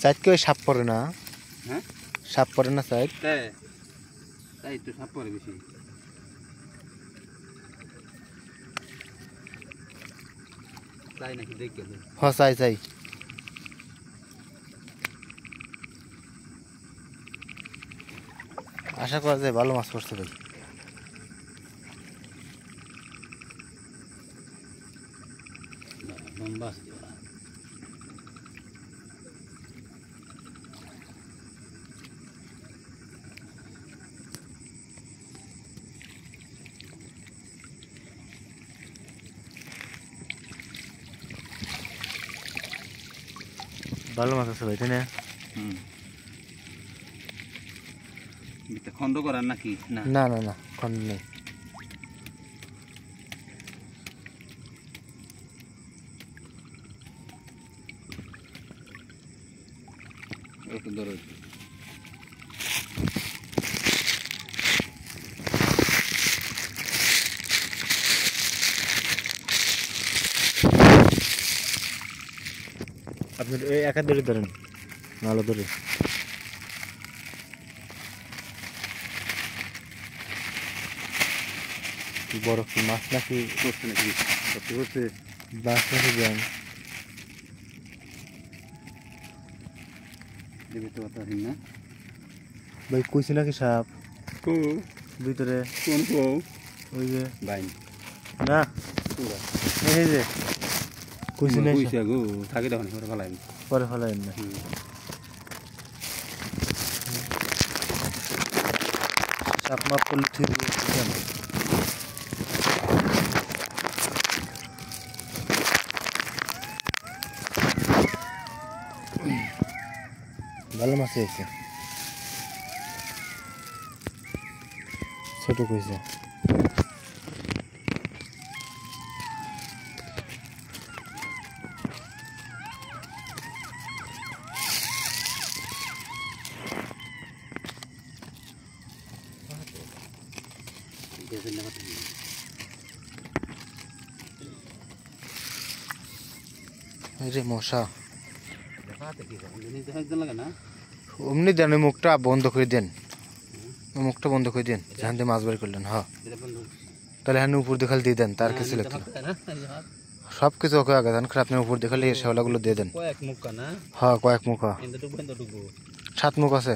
Side কি ওই সাপ পড়ে না? হ্যাঁ সাপ পড়ে না সাইড? তাই তো সাপ পড়ে বেশি। তাই নাকি দেখে হ্যাঁ চাই চাই। আশা করা যায় ভালো মাছ পড়ছে ভাই। লম্বা ভালো মাছ আছে ভাই তাই না? খন্দ করার নাকি? না না না না খন্ড নেই। একটু ধরো। আপনি একা ধরে ধরেন ভালো ধরে। কি বড় কি মাছ নাকি? করছে নাকি? করছে মাছ নাকি জ্ঞান? দেখে তো কথা না ভাই কইছি নাকি সাপ কো ভিতরে? কোন কো? ওই যে বাইন না পুরা এই যে কইছি না কইছে গো থাকে তখন পরে ফেলাই পরে ফেলাইন না। সাপ মাপ করলে ঠিক কেন? ভালো মাছ হয়েছে ছোট কইছে। রে মশা অমনি দেন ওই মুখটা বন্ধ করে দেন, ওই মুখটা বন্ধ করে দেন যেখান থেকে মাছ বের করলেন। হ্যাঁ তাহলে হ্যাঁ উপর দেখাল দিয়ে দেন, তার কিছু লাগতো সব কিছু ওকে আগে দেন, আপনি উপর দেখালে শেওলাগুলো দিয়ে দেন। হ্যাঁ কয়েক মুখ, 7 মুখ আছে।